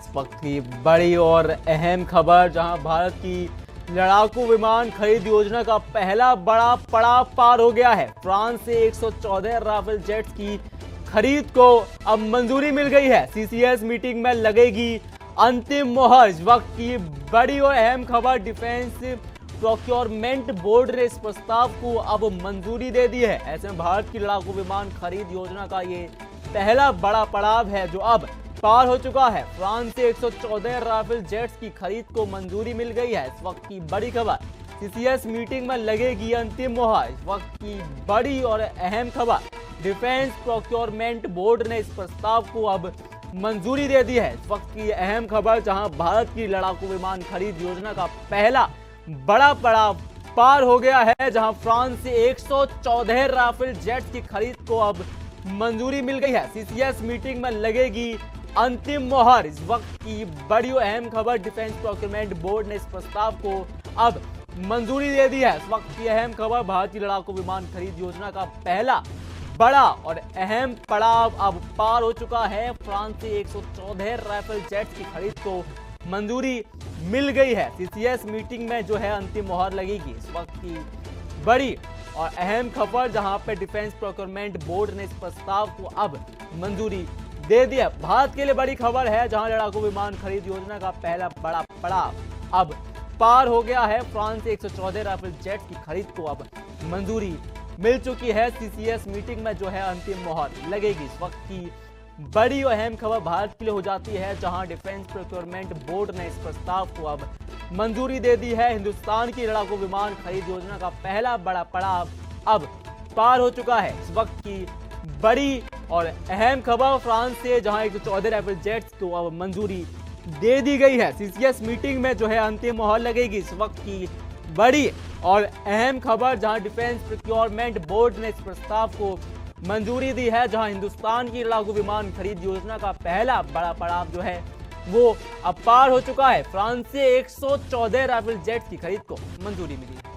इस वक्त की बड़ी और अहम खबर, जहां भारत की लड़ाकू विमान खरीद योजना का पहला बड़ा पड़ाव पार हो गया है। फ्रांस से 114 राफेल जेट्स की खरीद को अब मंजूरी मिल गई है। सीसीएस मीटिंग में लगेगी अंतिम मोहर। इस वक्त की बड़ी और अहम खबर, डिफेंस प्रोक्योरमेंट बोर्ड ने इस प्रस्ताव को अब मंजूरी दे दी है। ऐसे में भारत की लड़ाकू विमान खरीद योजना का ये पहला बड़ा पड़ाव है जो अब पार हो चुका है। फ्रांस से 114 राफेल जेट्स की खरीद को मंजूरी मिल गई है। इस वक्त की बड़ी खबर, सीसीएस मीटिंग में लगेगी अंतिम मोहर। इस वक्त की बड़ी और अहम खबर, डिफेंस प्रोक्योरमेंट बोर्ड ने इस प्रस्ताव को अब मंजूरी दे दी है। इस वक्त की अहम खबर, जहां भारत की लड़ाकू विमान खरीद योजना का पहला बड़ा पड़ाव पार हो गया है, जहां फ्रांस से 114 राफेल जेट्स की खरीद को अब मंजूरी मिल गई है। सीसीएस मीटिंग में लगेगी अंतिम मोहर। इस वक्त की बड़ी और अहम खबर, डिफेंस प्रोक्योरमेंट बोर्ड ने इस प्रस्ताव को अब मंजूरी दे दी है। इस वक्त की अहम खबर, भारत की लड़ाकू विमान खरीद योजना का पहला बड़ा और अहम पड़ाव अब पार हो चुका है। फ्रांस से 114 राफेल जेट्स की खरीद को मंजूरी मिल गई है। सीसीएस मीटिंग में जो है अंतिम मोहर लगेगी। इस वक्त की बड़ी और अहम खबर, जहां पे डिफेंस प्रोक्योरमेंट बोर्ड ने इस प्रस्ताव को अब मंजूरी दे दिया। भारत के लिए बड़ी खबर है, जहां लड़ाकू विमान खरीद योजना का पहला बड़ा पड़ाव अब पार हो गया है। फ्रांस से 114 राफेल जेट्स की खरीद को अब मंजूरी मिल चुकी है। सीसीएस मीटिंग में जो है अंतिम मोहर लगेगी। इस वक्त की बड़ी और अहम खबर भारत के लिए हो जाती है, जहां डिफेंस प्रोक्योरमेंट बोर्ड ने इस प्रस्ताव को अब मंजूरी दे दी है। हिंदुस्तान की लड़ाकू विमान खरीद योजना का पहला बड़ा पड़ाव अब पार हो चुका है। इस वक्त की बड़ी और अहम खबर, फ्रांस से जहां 114 राफेल जेट्स को अब मंजूरी दे दी गई है। सीसीएस मीटिंग में जो है अंतिम मोहर लगेगी। इस वक्त की बड़ी और अहम खबर, जहां डिफेंस प्रोक्योरमेंट बोर्ड ने इस प्रस्ताव को मंजूरी दी है, जहां हिंदुस्तान की लड़ाकू विमान खरीद योजना का पहला बड़ा पड़ाव जो है वो अब पार हो चुका है। फ्रांस से 114 राफेल जेट्स की खरीद को मंजूरी मिली है।